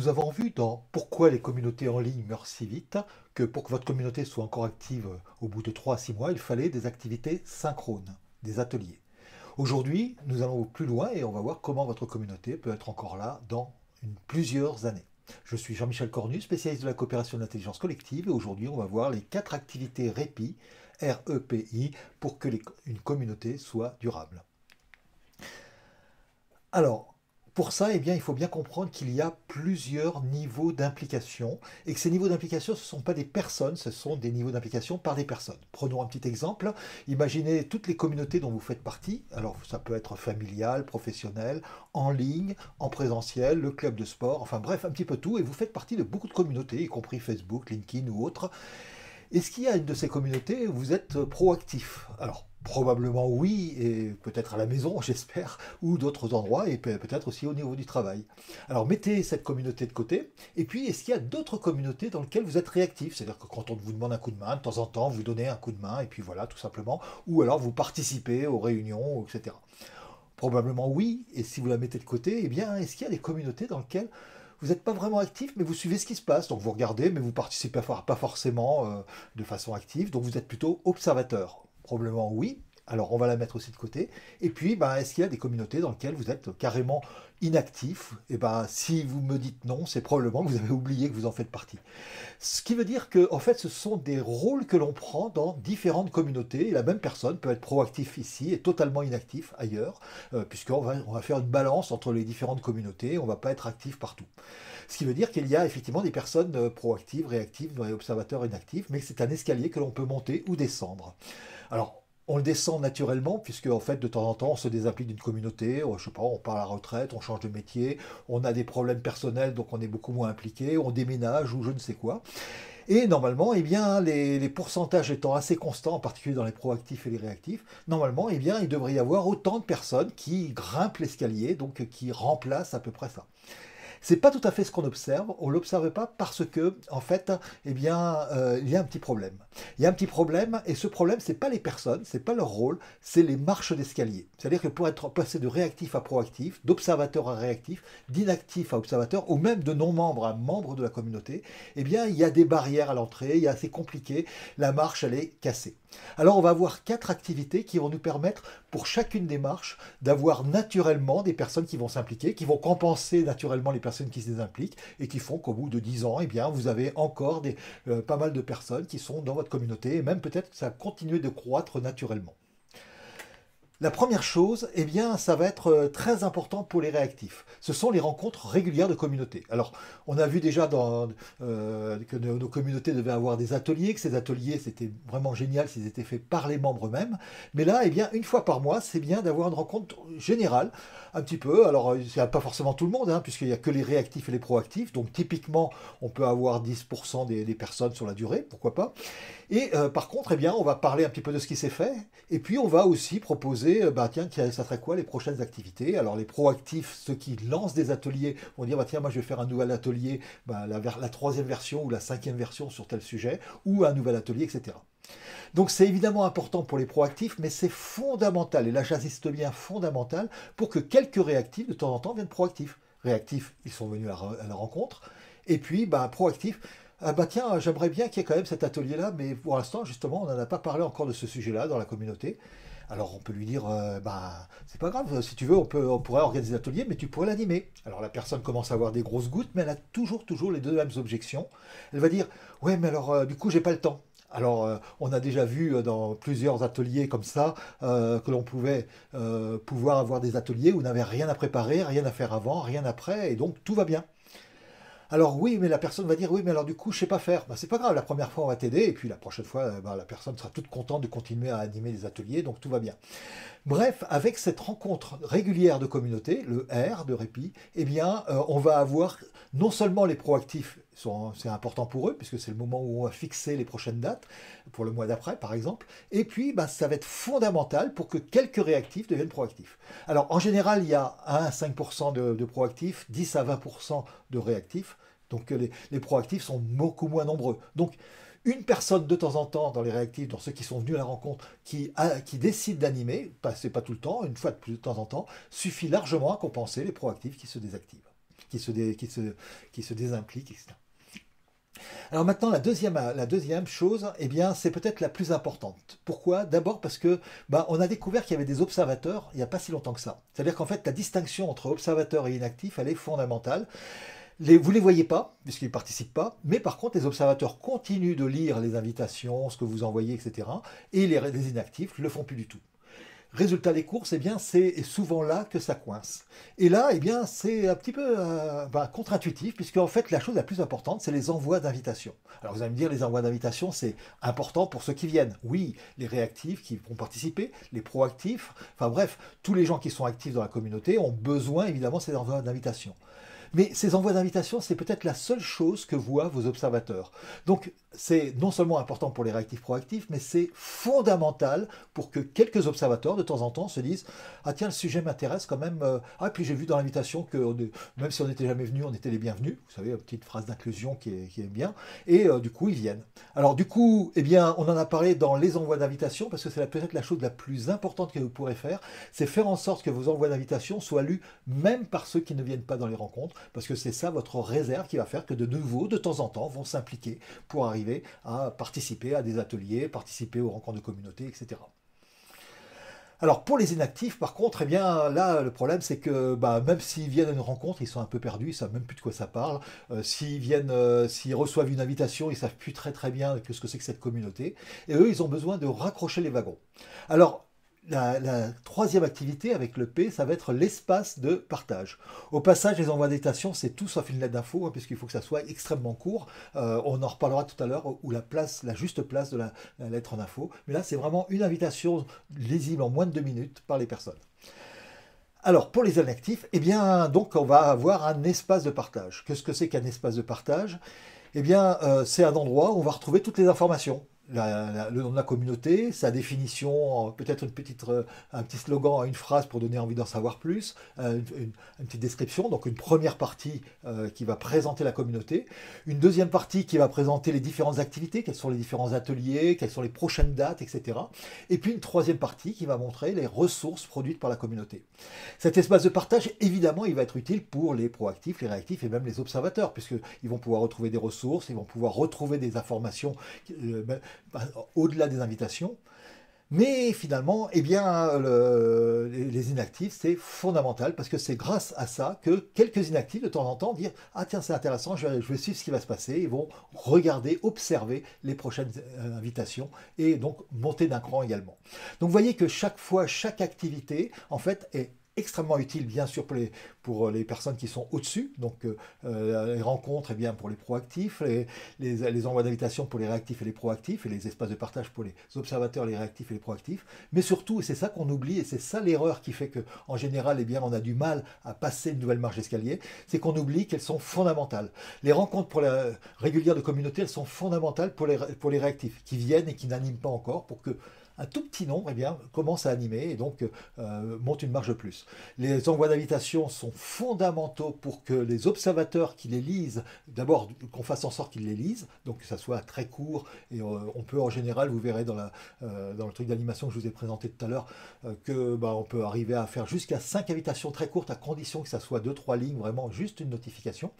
Nous avons vu dans Pourquoi les communautés en ligne meurent si vite que pour que votre communauté soit encore active au bout de 3 à 6 mois, il fallait des activités synchrones, des ateliers. Aujourd'hui, nous allons plus loin et on va voir comment votre communauté peut être encore là dans plusieurs années. Je suis Jean-Michel Cornu, spécialiste de la coopération de l'intelligence collective et aujourd'hui on va voir les 4 activités REPI, R-E-P-I, pour que une communauté soit durable. Alors, pour ça, eh bien, il faut bien comprendre qu'il y a plusieurs niveaux d'implication et que ces niveaux d'implication, ce ne sont pas des personnes, ce sont des niveaux d'implication par des personnes. Prenons un petit exemple. Imaginez toutes les communautés dont vous faites partie. Alors, ça peut être familial, professionnel, en ligne, en présentiel, le club de sport, enfin bref, un petit peu tout. Et vous faites partie de beaucoup de communautés, y compris Facebook, LinkedIn ou autres. Est-ce qu'il y a une de ces communautés où vous êtes proactif? Alors, probablement oui, et peut-être à la maison, j'espère, ou d'autres endroits, et peut-être aussi au niveau du travail. Alors, mettez cette communauté de côté, et puis, est-ce qu'il y a d'autres communautés dans lesquelles vous êtes réactif? C'est-à-dire que quand on vous demande un coup de main, de temps en temps, vous donnez un coup de main, et puis voilà, tout simplement, ou alors vous participez aux réunions, etc. Probablement oui, et si vous la mettez de côté, eh bien, est-ce qu'il y a des communautés dans lesquelles vous n'êtes pas vraiment actif, mais vous suivez ce qui se passe. Donc vous regardez, mais vous participez pas forcément de façon active. Donc vous êtes plutôt observateur. Probablement oui. Alors on va la mettre aussi de côté. Et puis, ben, est-ce qu'il y a des communautés dans lesquelles vous êtes carrément inactif? Et ben, si vous me dites non, c'est probablement que vous avez oublié que vous en faites partie. Ce qui veut dire que, en fait, ce sont des rôles que l'on prend dans différentes communautés. Et la même personne peut être proactif ici et totalement inactif ailleurs, on va faire une balance entre les différentes communautés. On ne va pas être actif partout. Ce qui veut dire qu'il y a effectivement des personnes proactives, réactives, observateurs inactifs, mais c'est un escalier que l'on peut monter ou descendre. Alors, on le descend naturellement, puisque en fait, de temps en temps, on se désapplique d'une communauté, je sais pas, on part à la retraite, on change de métier, on a des problèmes personnels, donc on est beaucoup moins impliqué, on déménage ou je ne sais quoi. Et normalement, eh bien, les pourcentages étant assez constants, en particulier dans les proactifs et les réactifs, normalement, eh bien, il devrait y avoir autant de personnes qui grimpent l'escalier, donc qui remplacent à peu près ça. C'est pas tout à fait ce qu'on observe. On l'observe pas parce que, en fait, eh bien, il y a un petit problème. Il y a un petit problème, et ce problème, c'est pas les personnes, c'est pas leur rôle, c'est les marches d'escalier. C'est-à-dire que pour être passé de réactif à proactif, d'observateur à réactif, d'inactif à observateur, ou même de non-membre à membre de la communauté, eh bien, il y a des barrières à l'entrée, il y a assez compliqué, la marche, elle est cassée. Alors, on va avoir 4 activités qui vont nous permettre, pour chacune des marches, d'avoir naturellement des personnes qui vont s'impliquer, qui vont compenser naturellement les personnes qui se désimpliquent et qui font qu'au bout de 10 ans, eh bien, vous avez encore pas mal de personnes qui sont dans votre communauté et même peut-être que ça va continuer de croître naturellement. La première chose, eh bien, ça va être très important pour les réactifs. Ce sont les rencontres régulières de communautés. Alors, on a vu déjà que nos communautés devaient avoir des ateliers, que ces ateliers, c'était vraiment génial s'ils étaient faits par les membres eux-mêmes. Mais là, eh bien, une fois par mois, c'est bien d'avoir une rencontre générale, un petit peu. Alors, il n'y a pas forcément tout le monde, hein, puisqu'il n'y a que les réactifs et les proactifs. Donc, typiquement, on peut avoir 10% des personnes sur la durée, pourquoi pas. Et par contre, eh bien, on va parler un petit peu de ce qui s'est fait, et puis on va aussi proposer, bah, tiens, ça serait quoi les prochaines activités? Alors les proactifs, ceux qui lancent des ateliers, vont dire, bah, tiens, moi je vais faire un nouvel atelier, bah, la troisième version ou la cinquième version sur tel sujet, ou un nouvel atelier, etc. Donc c'est évidemment important pour les proactifs, mais c'est fondamental, et là j'insiste bien, fondamental, pour que quelques réactifs de temps en temps viennent proactifs. Réactifs, ils sont venus à la rencontre, et puis bah, proactifs, ah bah tiens, j'aimerais bien qu'il y ait quand même cet atelier-là, mais pour l'instant, justement, on n'en a pas parlé encore de ce sujet-là dans la communauté. Alors on peut lui dire, bah c'est pas grave, si tu veux, on pourrait organiser l'atelier, mais tu pourrais l'animer. Alors la personne commence à avoir des grosses gouttes, mais elle a toujours les deux mêmes objections. Elle va dire, ouais, mais alors du coup, j'ai pas le temps. Alors, on a déjà vu dans plusieurs ateliers comme ça que l'on pouvait pouvoir avoir des ateliers où on n'avait rien à préparer, rien à faire avant, rien après, et donc tout va bien. Alors oui, mais la personne va dire oui, mais alors du coup, je sais pas faire. C'est pas grave, la première fois, on va t'aider, et puis la prochaine fois, la personne sera toute contente de continuer à animer les ateliers, donc tout va bien. Bref, avec cette rencontre régulière de communauté, le R de répit, eh bien, on va avoir non seulement les proactifs, c'est important pour eux, puisque c'est le moment où on va fixer les prochaines dates, pour le mois d'après par exemple, et puis bah, ça va être fondamental pour que quelques réactifs deviennent proactifs. Alors en général, il y a 1 à 5% de proactifs, 10 à 20% de réactifs, donc les proactifs sont beaucoup moins nombreux. Donc une personne de temps en temps dans les réactifs, dans ceux qui sont venus à la rencontre, qui décide d'animer, c'est pas tout le temps, une fois de temps en temps, suffit largement à compenser les proactifs qui se désactivent, qui se désimpliquent, etc. Alors maintenant, la deuxième chose, eh bien, c'est peut-être la plus importante. Pourquoi? D'abord parce que on a découvert qu'il y avait des observateurs il n'y a pas si longtemps que ça. C'est-à-dire qu'en fait, la distinction entre observateur et inactif, elle est fondamentale. Vous ne les voyez pas, puisqu'ils ne participent pas, mais par contre, les observateurs continuent de lire les invitations, ce que vous envoyez, etc. Et les inactifs ne le font plus du tout. Résultat des courses, eh bien, c'est souvent là que ça coince. Et là, eh bien, c'est un petit peu contre-intuitif, puisque en fait, la chose la plus importante, c'est les envois d'invitation. Alors, vous allez me dire, les envois d'invitation, c'est important pour ceux qui viennent. Oui, les réactifs qui vont participer, les proactifs, enfin bref, tous les gens qui sont actifs dans la communauté ont besoin, évidemment, de ces envois d'invitation. Mais ces envois d'invitation, c'est peut-être la seule chose que voient vos observateurs. Donc, c'est non seulement important pour les réactifs proactifs, mais c'est fondamental pour que quelques observateurs, de temps en temps, se disent « Ah tiens, le sujet m'intéresse quand même. Ah, puis j'ai vu dans l'invitation que même si on n'était jamais venu, on était les bienvenus. » Vous savez, une petite phrase d'inclusion qui est bien. Et du coup, ils viennent. Alors du coup, eh bien, on en a parlé dans les envois d'invitation, parce que c'est peut-être la chose la plus importante que vous pourrez faire, c'est faire en sorte que vos envois d'invitation soient lus même par ceux qui ne viennent pas dans les rencontres, parce que c'est ça votre réserve qui va faire que de nouveau, de temps en temps, vont s'impliquer pour arriver à participer à des ateliers, participer aux rencontres de communauté, etc. Alors pour les inactifs, par contre, eh bien là le problème c'est que même s'ils viennent à une rencontre, ils sont un peu perdus, ils savent même plus de quoi ça parle. S'ils reçoivent une invitation, ils savent plus très bien ce que c'est que cette communauté. Et eux, ils ont besoin de raccrocher les wagons. Alors la troisième activité avec le P, ça va être l'espace de partage. Au passage, les envois d'invitation, c'est tout sauf une lettre d'info, puisqu'il faut que ça soit extrêmement court. On en reparlera tout à l'heure, où la juste place de la lettre d'info. Mais là, c'est vraiment une invitation lisible en moins de 2 minutes par les personnes. Alors, pour les inactifs, eh bien, donc, on va avoir un espace de partage. Qu'est-ce que c'est qu'un espace de partage? Eh bien, c'est un endroit où on va retrouver toutes les informations. Le nom de la communauté, sa définition, peut-être un petit slogan, une phrase pour donner envie d'en savoir plus, une petite description, donc une première partie qui va présenter la communauté, une deuxième partie qui va présenter les différentes activités, quels sont les différents ateliers, quelles sont les prochaines dates, etc. Et puis une troisième partie qui va montrer les ressources produites par la communauté. Cet espace de partage, évidemment, il va être utile pour les proactifs, les réactifs et même les observateurs, puisqu'ils vont pouvoir retrouver des ressources, ils vont pouvoir retrouver des informations au-delà des invitations. Mais finalement, eh bien, les inactifs, c'est fondamental parce que c'est grâce à ça que quelques inactifs, de temps en temps, disent « Ah tiens, c'est intéressant, je vais suivre ce qui va se passer. » Ils vont regarder, observer les prochaines invitations et donc monter d'un cran également. Donc vous voyez que chaque fois, chaque activité, en fait, est extrêmement utile, bien sûr, pour les personnes qui sont au-dessus, donc les rencontres, eh bien, pour les proactifs, les envois d'invitation pour les réactifs et les proactifs, et les espaces de partage pour les observateurs, les réactifs et les proactifs, mais surtout, et c'est ça qu'on oublie, et c'est ça l'erreur qui fait qu'en général, eh bien, on a du mal à passer une nouvelle marche d'escalier, c'est qu'on oublie qu'elles sont fondamentales. Les rencontres régulières de communauté, elles sont fondamentales pour les réactifs, qui viennent et qui n'animent pas encore, pour que un tout petit nombre, eh bien, commence à animer et donc monte une marge de plus. Les envois d'invitation sont fondamentaux pour que les observateurs qui les lisent, d'abord qu'on fasse en sorte qu'ils les lisent, donc que ça soit très court, et on peut en général, vous verrez dans le truc d'animation que je vous ai présenté tout à l'heure, on peut arriver à faire jusqu'à 5 invitations très courtes à condition que ça soit 2-3 lignes, vraiment juste une notification.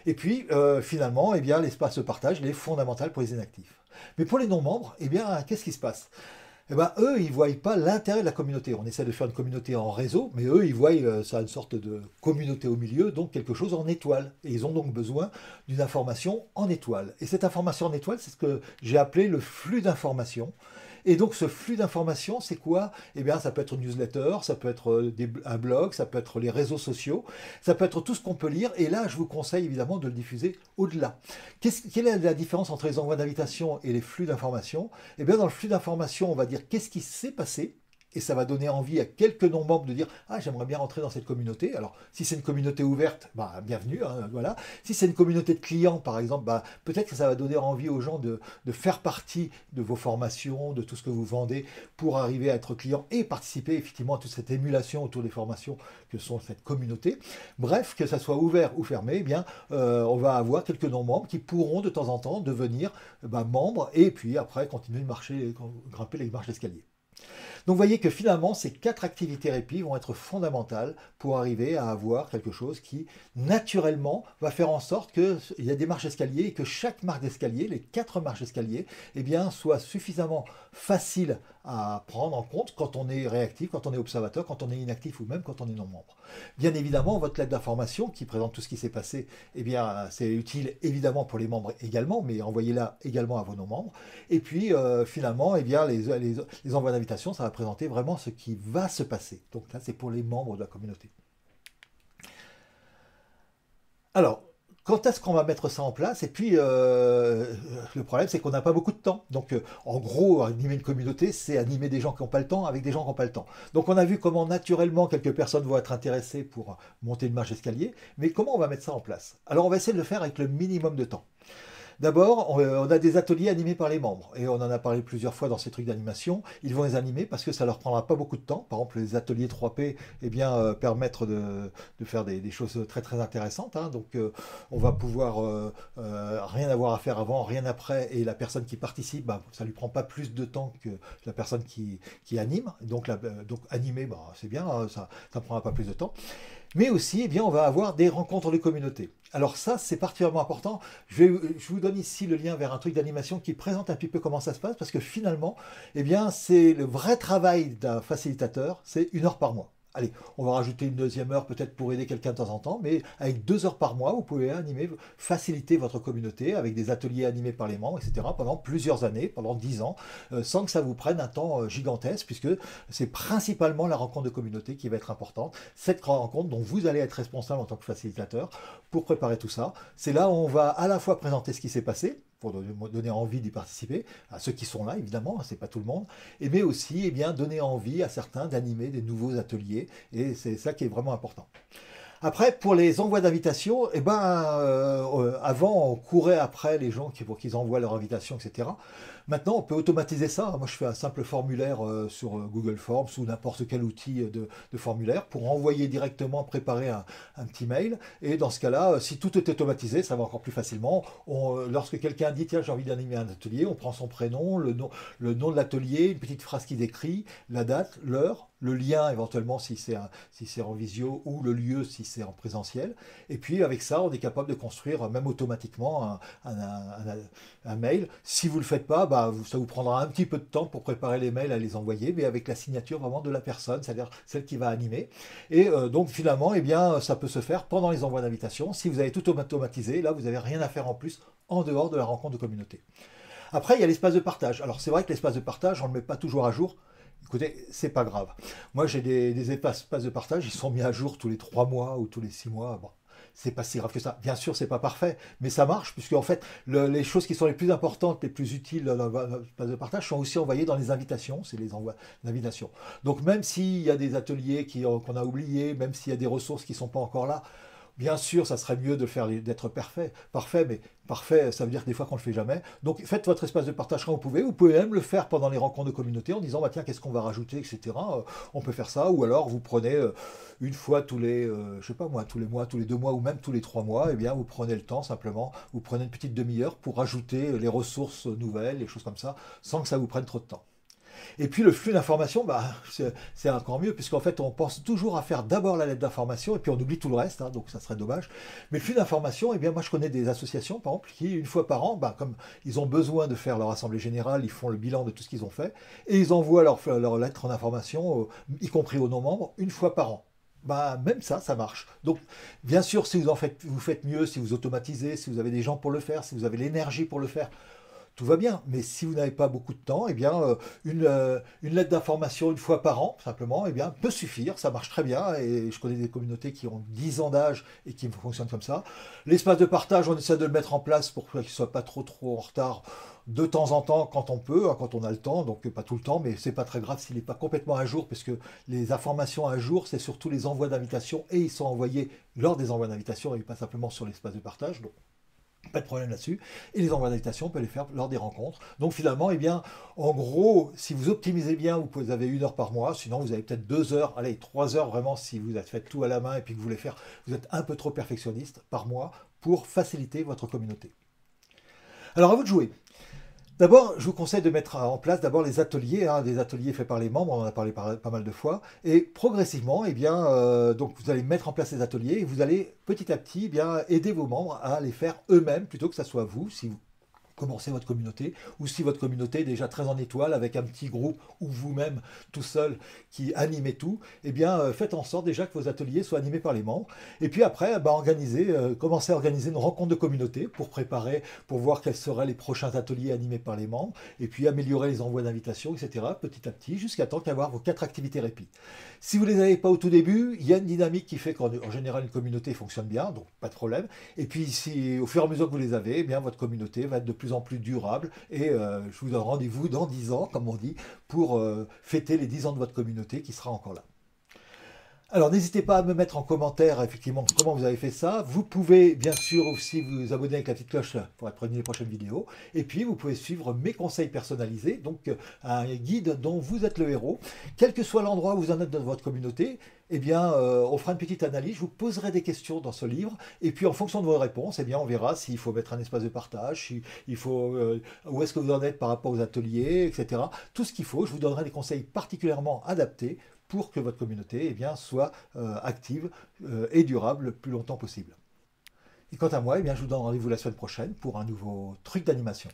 Et puis finalement, eh bien, l'espace de partage il est fondamental pour les inactifs. Mais pour les non-membres, eh bien, qu'est-ce qui se passe? Eh ben, eux, ils ne voient pas l'intérêt de la communauté. On essaie de faire une communauté en réseau, mais eux, ils voient ça une sorte de communauté au milieu, donc quelque chose en étoile. Et ils ont donc besoin d'une information en étoile. Et cette information en étoile, c'est ce que j'ai appelé le flux d'informations. Et donc ce flux d'informations, c'est quoi? Eh bien, ça peut être une newsletter, ça peut être un blog, ça peut être les réseaux sociaux, ça peut être tout ce qu'on peut lire. Et là, je vous conseille évidemment de le diffuser au-delà. Quelle est la différence entre les envois d'invitation et les flux d'informations? Eh bien, dans le flux d'informations, on va dire qu'est-ce qui s'est passé. Et ça va donner envie à quelques non-membres de dire « Ah, j'aimerais bien rentrer dans cette communauté. » Alors, si c'est une communauté ouverte, bienvenue, voilà. Si c'est une communauté de clients, par exemple, peut-être que ça va donner envie aux gens de faire partie de vos formations, de tout ce que vous vendez pour arriver à être client et participer effectivement à toute cette émulation autour des formations que sont cette communauté. Bref, que ça soit ouvert ou fermé, eh bien, on va avoir quelques non-membres qui pourront de temps en temps devenir membres et puis après continuer de grimper les marches d'escalier. Donc vous voyez que finalement, ces 4 activités répit vont être fondamentales pour arriver à avoir quelque chose qui, naturellement, va faire en sorte qu'il y a des marches d'escalier et que chaque marche d'escalier, les 4 marches d'escalier, eh bien, soit suffisamment facile à prendre en compte quand on est réactif, quand on est observateur, quand on est inactif ou même quand on est non-membre. Bien évidemment, votre lettre d'information qui présente tout ce qui s'est passé, eh bien, c'est utile évidemment pour les membres également, mais envoyez-la également à vos non-membres. Et puis, finalement, eh bien, les envois d'invitation, ça va présenter vraiment ce qui va se passer. Donc là, c'est pour les membres de la communauté. Alors, quand est-ce qu'on va mettre ça en place? Et puis, le problème, c'est qu'on n'a pas beaucoup de temps. Donc, en gros, animer une communauté, c'est animer des gens qui n'ont pas le temps avec des gens qui n'ont pas le temps. Donc, on a vu comment, naturellement, quelques personnes vont être intéressées pour monter une marche d'escalier. Mais comment on va mettre ça en place? Alors, on va essayer de le faire avec le minimum de temps. D'abord, on a des ateliers animés par les membres, et on en a parlé plusieurs fois dans ces trucs d'animation. Ils vont les animer parce que ça leur prendra pas beaucoup de temps. Par exemple, les ateliers 3P eh bien, permettent de faire des choses très très intéressantes. Hein. Donc, on va pouvoir rien avoir à faire avant, rien après, et la personne qui participe, bah, ça lui prend pas plus de temps que la personne qui anime. Donc, animer, bah, c'est bien, hein, ça ne prendra pas plus de temps. Mais aussi, eh bien, on va avoir des rencontres de communauté. Alors ça, c'est particulièrement important. Je vous donne ici le lien vers un truc d'animation qui présente un petit peu comment ça se passe, parce que finalement, eh bien, c'est le vrai travail d'un facilitateur, c'est 1 heure par mois. Allez, on va rajouter une 2e heure peut-être pour aider quelqu'un de temps en temps, mais avec 2 heures par mois, vous pouvez animer, faciliter votre communauté avec des ateliers animés par les membres, etc. pendant plusieurs années, pendant 10 ans, sans que ça vous prenne un temps gigantesque, puisque c'est principalement la rencontre de communauté qui va être importante. Cette rencontre dont vous allez être responsable en tant que facilitateur pour préparer tout ça. C'est là où on va à la fois présenter ce qui s'est passé, pour donner envie d'y participer, à ceux qui sont là, évidemment, c'est pas tout le monde, mais aussi eh bien, donner envie à certains d'animer des nouveaux ateliers, et c'est ça qui est vraiment important. Après, pour les envois d'invitation, eh ben, avant, on courait après les gens pour qu'ils envoient leur invitation, etc. Maintenant, on peut automatiser ça. Moi, je fais un simple formulaire sur Google Forms ou n'importe quel outil de formulaire pour envoyer directement, préparer un petit mail. Et dans ce cas-là, si tout est automatisé, ça va encore plus facilement. Lorsque quelqu'un dit, tiens, j'ai envie d'animer un atelier, on prend son prénom, le nom de l'atelier, une petite phrase qui décrit la date, l'heure, le lien éventuellement si c'est en visio ou le lieu si c'est en présentiel. Et puis avec ça, on est capable de construire même automatiquement un mail. Si vous ne le faites pas, bah, ça vous prendra un petit peu de temps pour préparer les mails à les envoyer, mais avec la signature vraiment de la personne, c'est-à-dire celle qui va animer. Et donc finalement, eh bien, ça peut se faire pendant les envois d'invitation. Si vous avez tout automatisé, là, vous n'avez rien à faire en plus en dehors de la rencontre de communauté. Après, il y a l'espace de partage. Alors c'est vrai que l'espace de partage, on ne le met pas toujours à jour. Écoutez, c'est pas grave. Moi, j'ai des espaces de partage, ils sont mis à jour tous les 3 mois ou tous les 6 mois. Bon, c'est pas si grave que ça. Bien sûr, c'est pas parfait, mais ça marche, puisque en fait, les choses qui sont les plus importantes, les plus utiles dans l'espace de partage sont aussi envoyées dans les invitations, c'est les envois d'invitation. Donc même s'il y a des ateliers qu'on a oubliés, même s'il y a des ressources qui ne sont pas encore là, bien sûr, ça serait mieux de faire d'être parfait, mais parfait, ça veut dire des fois qu'on ne le fait jamais. Donc faites votre espace de partage quand vous pouvez. Vous pouvez même le faire pendant les rencontres de communauté en disant, bah, tiens, qu'est-ce qu'on va rajouter, etc. On peut faire ça, ou alors vous prenez une fois tous les, je sais pas moi, tous les mois, tous les 2 mois, ou même tous les 3 mois, et bien vous prenez le temps simplement, vous prenez une petite demi-heure pour rajouter les ressources nouvelles, les choses comme ça, sans que ça vous prenne trop de temps. Et puis le flux d'information, bah, c'est encore mieux, puisqu'en fait on pense toujours à faire d'abord la lettre d'information, et puis on oublie tout le reste, hein, donc ça serait dommage. Mais le flux d'information, eh bien moi je connais des associations, par exemple, qui une fois par an, bah, comme ils ont besoin de faire leur assemblée générale, ils font le bilan de tout ce qu'ils ont fait, et ils envoient leur lettre d'information, y compris aux non-membres, une fois par an. Bah, même ça, ça marche. Donc, bien sûr, si vous faites mieux, si vous automatisez, si vous avez des gens pour le faire, si vous avez l'énergie pour le faire, tout va bien. Mais si vous n'avez pas beaucoup de temps, eh bien, une lettre d'information une fois par an, simplement, eh bien, peut suffire. Ça marche très bien. Et je connais des communautés qui ont 10 ans d'âge et qui fonctionnent comme ça. L'espace de partage, on essaie de le mettre en place pour qu'il ne soit pas trop en retard de temps en temps quand on peut, hein, quand on a le temps, donc pas tout le temps, mais c'est pas très grave s'il n'est pas complètement à jour, puisque les informations à jour, c'est surtout les envois d'invitation, et ils sont envoyés lors des envois d'invitation et pas simplement sur l'espace de partage. Donc, pas de problème là-dessus. Et les envois d'invitation, on peut les faire lors des rencontres. Donc finalement, eh bien, en gros, si vous optimisez bien, vous avez 1 heure par mois. Sinon, vous avez peut-être 2 heures, allez, 3 heures vraiment si vous avez fait tout à la main et puis que vous voulez faire, vous êtes un peu trop perfectionniste par mois pour faciliter votre communauté. Alors à vous de jouer. D'abord, je vous conseille de mettre en place d'abord les ateliers, hein, des ateliers faits par les membres, on en a parlé pas mal de fois, et progressivement, eh bien, donc vous allez mettre en place ces ateliers et vous allez petit à petit, eh bien, aider vos membres à les faire eux-mêmes plutôt que ce soit vous, si vous commencez votre communauté, ou si votre communauté est déjà très en étoile avec un petit groupe ou vous-même tout seul qui animez tout, eh bien faites en sorte déjà que vos ateliers soient animés par les membres. Et puis après, commencez à organiser une rencontre de communauté pour préparer, pour voir quels seraient les prochains ateliers animés par les membres, et puis améliorer les envois d'invitation, etc. petit à petit, jusqu'à temps qu'avoir vos 4 activités répit. Si vous ne les avez pas au tout début, il y a une dynamique qui fait qu'en général une communauté fonctionne bien, donc pas de problème. Et puis si au fur et à mesure que vous les avez, eh bien, votre communauté va être de plus en plus durable. Et je vous donne rendez-vous dans 10 ans, comme on dit, pour fêter les 10 ans de votre communauté qui sera encore là. Alors n'hésitez pas à me mettre en commentaire effectivement comment vous avez fait ça. Vous pouvez bien sûr aussi vous abonner avec la petite cloche pour être prévenu des prochaines vidéos. Et puis vous pouvez suivre mes conseils personnalisés, donc un guide dont vous êtes le héros. Quel que soit l'endroit où vous en êtes dans votre communauté, eh bien on fera une petite analyse, je vous poserai des questions dans ce livre. Et puis en fonction de vos réponses, eh bien on verra s'il faut mettre un espace de partage, s'il faut, où est-ce que vous en êtes par rapport aux ateliers, etc. Tout ce qu'il faut, je vous donnerai des conseils particulièrement adaptés pour que votre communauté eh bien, soit active et durable le plus longtemps possible. Et quant à moi, eh bien, je vous donne rendez-vous la semaine prochaine pour un nouveau truc d'animation.